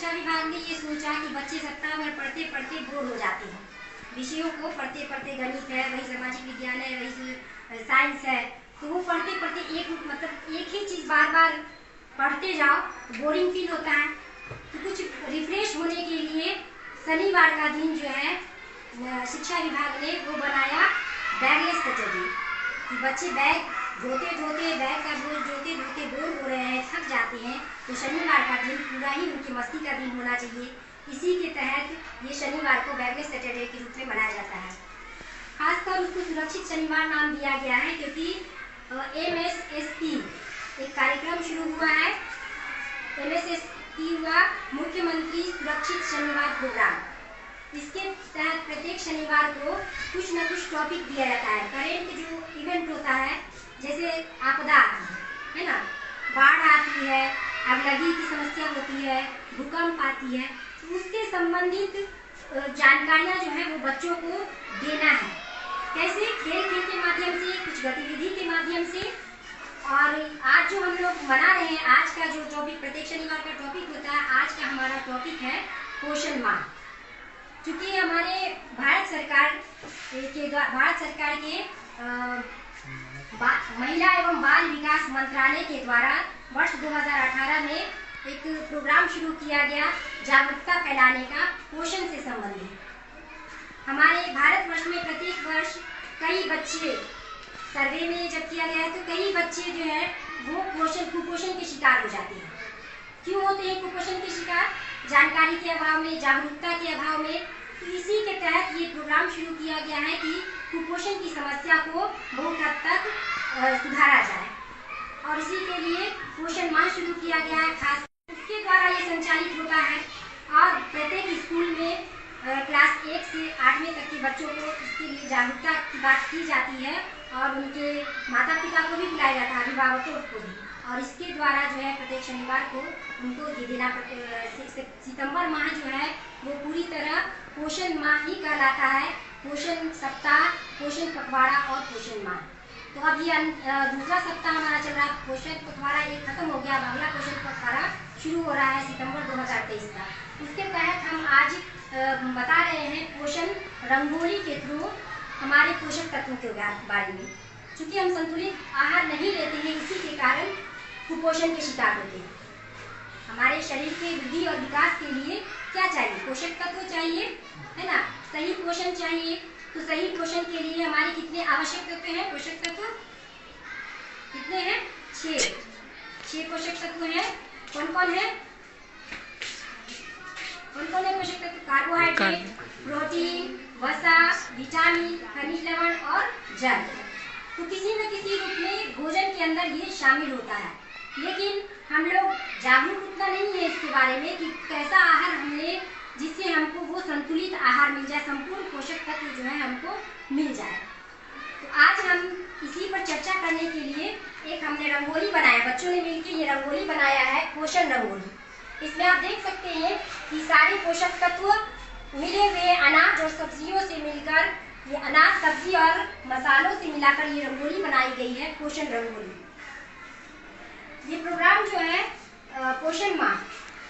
शिक्षा विभाग ने ये सोचा कि बच्चे सप्ताह भर पढ़ते पढ़ते बोर हो जाते हैं, विषयों को पढ़ते पढ़ते, गणित है, वही सामाजिक विज्ञान है, वही साइंस है, तो वो पढ़ते पढ़ते एक ही चीज़ बार बार पढ़ते जाओ, बोरिंग फील होता है। तो कुछ रिफ्रेश होने के लिए शनिवार का दिन जो है शिक्षा विभाग ने वो बनाया बैगलेस सैटरडे, कि बच्चे बैग धोते धोते, बैग का बोझ धोते धोते बोर हो रहे हैं, थक जाते हैं, तो शनिवार का दिन पूरा ही उनकी मस्ती का दिन होना चाहिए। इसी के तहत ये शनिवार को बैगलेस सैटरडे के रूप में मनाया जाता है। खासकर उसको सुरक्षित शनिवार नाम दिया गया है क्योंकि MSSP एक कार्यक्रम शुरू हुआ है। MSSP हुआ मुख्यमंत्री सुरक्षित शनिवार प्रोग्राम। इसके तहत प्रत्येक शनिवार को कुछ न कुछ टॉपिक दिया जाता है। करेंट जो इवेंट होता है, जैसे आपदा आती है ना, बाढ़ आती है, आगलगी की समस्या होती है, भूकंप आती है, तो उससे संबंधित जानकारियाँ जो है वो बच्चों को देना है। कैसे? खेल खेल के माध्यम से, कुछ गतिविधि के माध्यम से। और आज जो हम लोग मना रहे हैं, आज का जो टॉपिक प्रत्येक शनिवार का टॉपिक होता है, आज का हमारा टॉपिक है पोषण माह। क्योंकि हमारे भारत सरकार के महिला एवं बाल विकास मंत्रालय के द्वारा वर्ष 2018 में एक प्रोग्राम शुरू किया गया जागरूकता फैलाने का पोषण से संबंधित। हमारे भारतवर्ष में प्रत्येक वर्ष कई बच्चे, सर्वे में जब किया गया है तो कई बच्चे जो है वो कुपोषण के शिकार हो जाते हैं। क्यों होते हैं कुपोषण के शिकार? जानकारी के अभाव में, जागरूकता के अभाव में। तो इसी के तहत ये प्रोग्राम शुरू किया गया है कि कुपोषण की समस्या को बहुत हद तक सुधारा जाए, और इसी के लिए पोषण माह शुरू किया गया है। खास उसके द्वारा ये संचालित होता है और प्रत्येक स्कूल में क्लास 1 से 8वीं तक के बच्चों को इसके लिए जागरूकता की बात की जाती है और उनके माता पिता को भी बुलाया जाता है, अभिभावकों को भी। और इसके द्वारा जो है प्रत्येक शनिवार को उनको ये देना, सितंबर माह जो है वो पूरी तरह पोषण माह ही कहलाता है। पोषण सप्ताह, पोषण पखवाड़ा और पोषण माह। तो अब ये दूसरा सप्ताह हमारा चल रहा है। पोषण पखवाड़ा ये खत्म हो गया, अगला पोषण पखवाड़ा शुरू हो रहा है सितंबर 2023 का। उसके तहत हम आज बता रहे हैं पोषण रंगोली के थ्रू हमारे पोषक तत्वों के बारे में। चूँकि हम संतुलित आहार नहीं लेते हैं, इसी के कारण कुपोषण के शिकार होते हैं। हमारे शरीर के वृद्धि और विकास के लिए क्या चाहिए? पोषक तत्व चाहिए, है ना? सही पोषण चाहिए। तो सही पोषण के लिए हमारे कितने आवश्यक तत्व हैं? पोषक तत्व कितने हैं? 6 पोषक तत्व हैं। कौन कौन है? पोषक तत्व? कार्बोहाइड्रेट, प्रोटीन, वसा, विटामिन, खनिज लवण और जल। तो किसी न किसी रूप में भोजन के अंदर ये शामिल होता है, लेकिन हम लोग जागरूक उतना नहीं है इसके बारे में कि कैसा आहार हमने, जिससे हमको वो संतुलित आहार मिल जाए, संपूर्ण पोषक तत्व जो है हमको मिल जाए। तो आज हम इसी पर चर्चा करने के लिए एक हमने रंगोली बनाया, बच्चों ने मिलकर ये रंगोली बनाया है, पोषण रंगोली। इसमें आप देख सकते हैं कि सारे पोषक तत्व मिले हुए अनाज और सब्जियों से मिलकर, ये अनाज, सब्जी और मसालों से मिलाकर ये रंगोली बनाई गई है, पोषण रंगोली। ये प्रोग्राम जो है पोषण माह,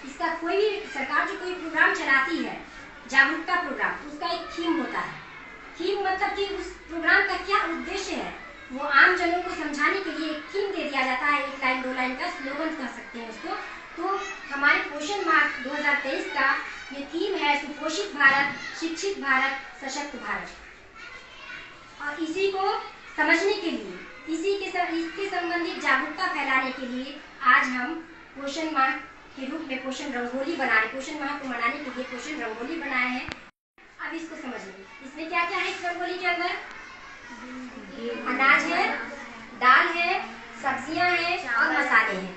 इसका कोई भी सरकार जो कोई प्रोग्राम चलाती है, जागरूकता प्रोग्राम, उसका एक थीम होता है। थीम मतलब कि उस प्रोग्राम का क्या उद्देश्य है, वो आम जनों को समझाने के लिए एक थीम दे दिया जाता है। 1 लाइन 2 लाइन का स्लोगन कह सकते हैं उसको। तो हमारे पोषण माह 2023 का ये थीम है सुपोषित भारत, शिक्षित भारत, सशक्त भारत। और इसी को समझने के लिए, इसके संबंधित जागरूकता फैलाने के लिए आज हम पोषण माह के रूप में पोषण रंगोली पोषण माह को मनाने के लिए पोषण रंगोली बनाए हैं। अब इसको समझिए, इसमें क्या क्या है इस रंगोली के अंदर? अनाज है, दाल है, सब्जियां हैं और मसाले हैं।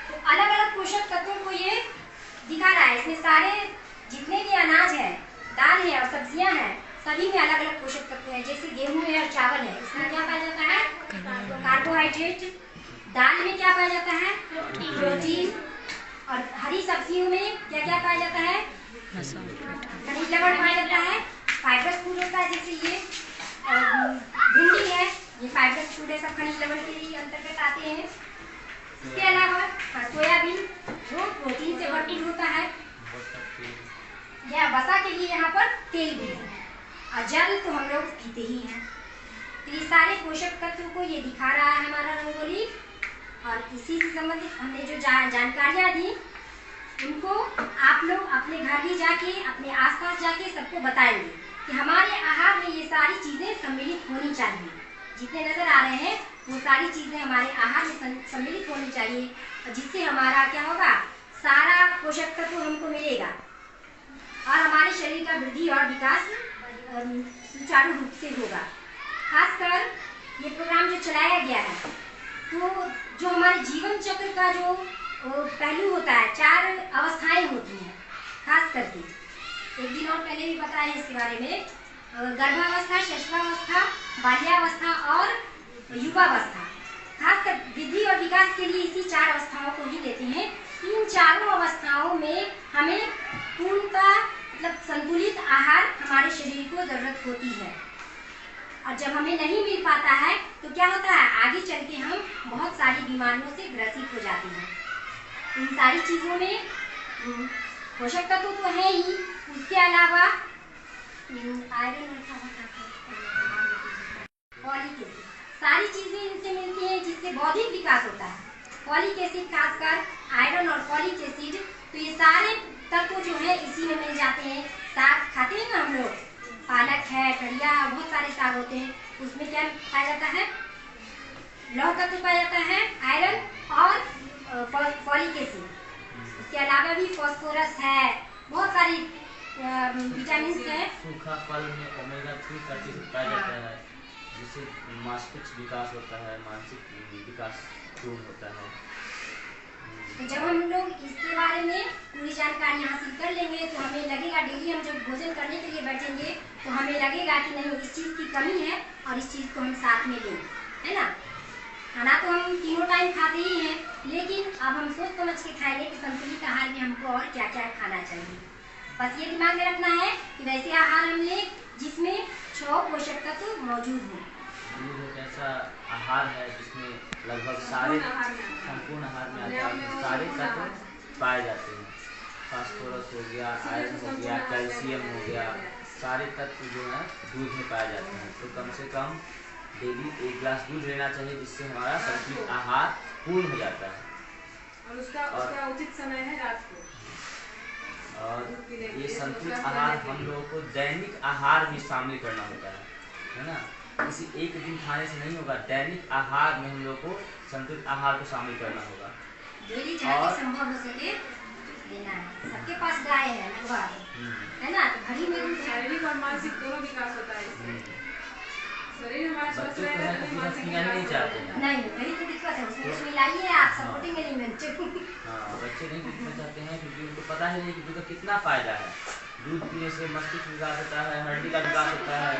तो अलग अलग पोषक तत्वों को ये दिखा रहा है। इसमें सारे जितने भी अनाज है, दाल है और सब्जियां हैं, सभी में अलग अलग पोषक तत्व हैं। जैसे गेहूं है और चावल है, इसमें क्या पाया जाता है? कार्बोहाइड्रेट। दाल में क्या पाया जाता है? प्रोटीन। और हरी सब्जियों में क्या क्या पाया जाता है? खनिज लवण पाया जाता है। फाइबरस फूड होता है, जैसे ये भिंडी है, ये फाइबरस फूड है, सब खनिज लवण के लिए अंतर्गत आते हैं। इसके अलावा सोयाबीन, वो प्रोटीन से भरपूर या वसा के लिए यहाँ पर तेल भी है, और जल तो हम लोग पीते ही हैं। तो ये सारे पोषक तत्व को ये दिखा रहा है हमारा रंगोली। और इसी से संबंधित हमने जो जानकारियाँ दी उनको आप लोग अपने घर भी जाके, अपने आसपास जाके सबको बताएंगे कि हमारे आहार में ये सारी चीज़ें सम्मिलित होनी चाहिए। जितने नज़र आ रहे हैं वो सारी चीज़ें हमारे आहार में सम्मिलित होनी चाहिए, और जिससे हमारा क्या होगा, सारा पोषक तत्व हमको मिलेगा और हमारे शरीर का वृद्धि और विकास सुचारू रूप से होगा। खासकर ये प्रोग्राम जो चलाया गया है, तो जो हमारे जीवन चक्र का जो पहलू होता है, 4 अवस्थाएं होती हैं। खास करके एक दिन और पहले भी बताया इसके बारे में, गर्भावस्था, शैशवावस्था, बाल्यावस्था और युवावस्था। खासकर वृद्धि और विकास के लिए इसी 4 अवस्थाओं को ही लेते हैं। इन चारों अवस्थाओं में हमें पूर्णतः मतलब संतुलित आहार हमारे शरीर को जरूरत होती है, और जब हमें नहीं मिल पाता है तो क्या होता है, आगे चल के हम बहुत सारी बीमारियों से ग्रसित हो जाते हैं। इन सारी चीज़ों में पोषक तत्व तो है ही, उसके अलावा आयरन फॉलिक एसिड, सारी चीज़ें इनसे मिलती हैं जिससे बौद्धिक विकास होता है। फॉलिक एसिड, खासकर आयरन और फॉलिक एसिड, तो ये सारे तत्व जो है इसी में मिल जाते हैं। साग खाते हैं ना हम लोग, पालक है, ठरिया, बहुत सारे साग होते हैं, उसमें क्या पाया जाता है, लौह तत्व पाया जाता है, आयरन और फॉलिक एसिड। उसके अलावा भी फास्फोरस है, बहुत सारी विटामिन है। सूखा फल में ओमेगा 3 फैटी एसिड पाया जाता है, जिससे मस्तिष्क विकास होता है, मानसिक विकास पूर्ण होता है। तो जब हम लोग इसके बारे में पूरी जानकारी हासिल कर लेंगे तो हमें लगेगा, डेली हम जब भोजन करने के लिए बैठेंगे तो हमें लगेगा कि नहीं, इस चीज़ की कमी है और इस चीज़ को हम साथ में लें, है ना। खाना तो हम तीनों टाइम खाते ही हैं, लेकिन अब हम सोच समझ के खाएंगे कि संतुलित आहार में हमको और क्या क्या खाना चाहिए। बस ये दिमाग में रखना है कि वैसे आहार हम लें जिसमें 6 पोषक तत्व मौजूद हों। दूध एक ऐसा आहार है जिसमें लगभग सारे संपूर्ण आहार में आता है, सारे तत्व पाए जाते हैं। फास्फोरस हो गया, आयरन हो गया, कैल्शियम हो गया, सारे तत्व जो है दूध में पाए जाते हैं। तो कम से कम डेली 1 गिलास दूध लेना चाहिए, जिससे हमारा संतुलित आहार पूर्ण हो जाता है। और उसका उचित समय है रात को। और ये संतुलित आहार हम लोगों को दैनिक आहार में शामिल करना होता है ना। किसी एक दिन खाने से नहीं होगा, दैनिक आहार में हम लोग को संतुलित आहार को शामिल करना होगा। डेली जहाँ तक संभव हो सके लेना है। सबके पास गाय है ना, तो घड़ी में शारीरिक और मानसिक दोनों विकास होता है इससे। शरीर हमारा स्वस्थ रहेगा तो मानसिक नहीं चाहते हैं। नहीं, वही तो दिक्कत है, उसमें मिलाइए आप सपोर्टिंग एलिमेंट। हाँ, बच्चे नहीं पीना चाहते हैं क्योंकि उनको पता ही नहीं कि दूध का कितना फायदा है। दूध पीने से मस्तिष्क विकास होता है, हड्डी का विकास होता है।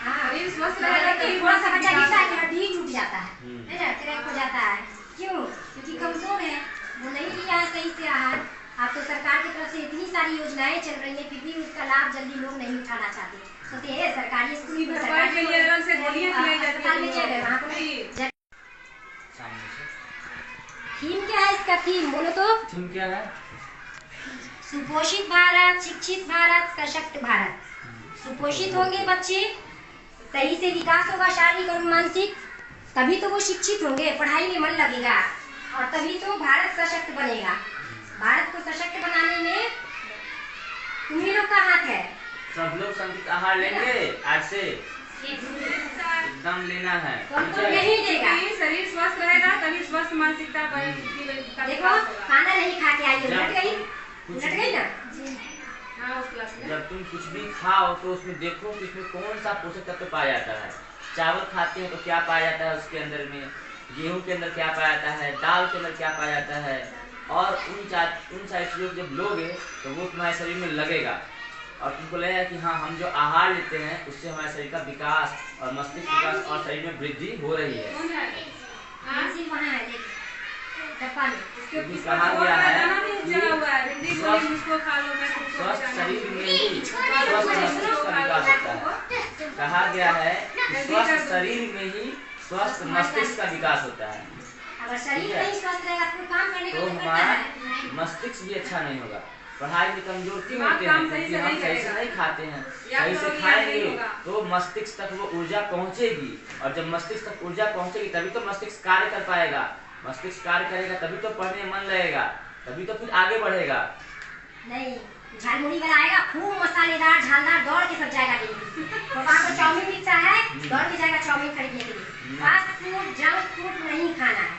शरीर स्वस्थ रहेगा तो थोड़ा सा बच्चा गिरता है, हड्डी टूट जाता है ना, क्रैक हो जाता है। क्यों? क्योंकि कमजोर है, वो नहीं लिया है सही से आहार। आप तो सरकार की तरफ से इतनी सारी योजनाएं चल रही हैं, फिर भी उसका लाभ जल्दी लोग नहीं उठाना चाहते। तो ये सरकारी स्कूल में सरकार के लिए अलग से गोलियां खिलाई जाती अस्पताल में चल रहे वहाँ पर। थीम क्या है इसका? थीम बोलो तो। थीम क्या है? सुपोषित भारत, शिक्षित भारत, सशक्त भारत। सुपोषित होंगे बच्चे, सही से विकास होगा शारीरिक और मानसिक, तभी तो वो शिक्षित होंगे, पढ़ाई में मन लगेगा, और तभी तो भारत सशक्त बनेगा। भारत को सशक्त बनाने में तुम्ही लोग का हाथ है। सब लोग संतुलित आहार लेंगे, आज से एकदम लेना है। तो नहीं देगा, शरीर स्वस्थ रहेगा तभी स्वस्थ मानसिकता देखो खाना नहीं खा के आई, उलट गई ना। जब तुम कुछ भी खाओ तो उसमें देखो कि उसमें कौन सा पोषक तत्व पाया जाता है। चावल खाते हैं तो क्या पाया जाता है उसके अंदर में, गेहूं के अंदर क्या पाया जाता है, दाल के अंदर क्या पाया जाता है, और उन सारी चीज़ों को जब लोगे तो वो तुम्हारे शरीर में लगेगा, और तुमको लगेगा कि हाँ, हम जो आहार लेते हैं उससे हमारे शरीर का विकास और मस्तिष्क विकास और शरीर में वृद्धि हो रही है। कहा गया है कि स्वस्थ शरीर में ही स्वस्थ मस्तिष्क का विकास होता है। कहा गया है कि स्वस्थ शरीर में ही स्वस्थ मस्तिष्क का विकास होता है। अगर शरीर नहीं स्वस्थ रहेगा तो काम करने तो हमारा मस्तिष्क भी अच्छा नहीं होगा। पढ़ाई में कमजोर क्यों दिमाग होते काम हैं? सही से क्योंकि हम नहीं सही से करेगा। नहीं खाते हैं। याद सही से करोगे, याद खाएंगे नहीं होगा। तो मस्तिष्क तक वो ऊर्जा पहुंचेगी, और जब मस्तिष्क तक ऊर्जा पहुंचेगी तभी तो मस्तिष्क कार्य कर पाएगा। मस्तिष्क कार्य करेगा तभी तो पढ़ने में मन लगेगा, तभी तो फिर आगे बढ़ेगा। नहीं, झालमुड़ी वाला आएगा खूब मसालेदार झालदार, दौड़ के सब जाएगा डेली। पापा को चाउमीन मिलता है, दौड़ के जाएगा चाउमीन खरीदने के लिए। फास्ट फूड जंक फूड नहीं खाना है।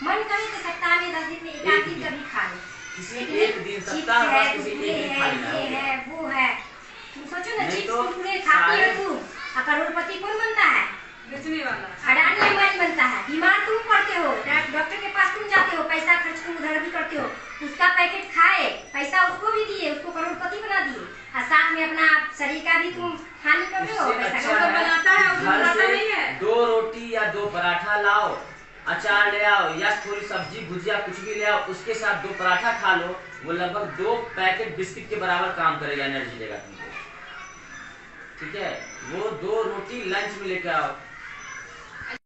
मन करे तो सप्ताह में 10 दिन में एक आध दिन कभी खा लो। किसी लेकिन एक दिन चिप्स सप्ताह है, बस किसी कुरकुरे एक दिन खा है, लेना ये है। है वो है। तुम सोचो ना, नहीं चिप्स तो कुरकुरे खाती हो सारे- तुम, और करोड़पति कौन बनता है? बेचने वाला। अडानी अंबानी बनता है। बीमार तुम पड़ते हो, डॉक्टर के पास तुम जाते हो, पैसा खर्च तुम उधर भी करते हो, उसका पैकेट खाए, पैसा उसको भी दिए, उसको करोड़पति बना दिए, और साथ में अपना शरीर का भी तुम हानि कर रहे हो। इससे पैसा अच्छा तो कमाओ। बनाता है, उसको घर बनाता से नहीं है। 2 रोटी या 2 पराठा लाओ, अचार ले आओ या थोड़ी सब्जी भुजिया कुछ भी ले आओ, उसके साथ 2 पराठा खा लो, वो लगभग 2 पैकेट बिस्किट के बराबर काम करेगा, एनर्जी देगा तुमको। ठीक है, वो 2 रोटी लंच में लेके आओ,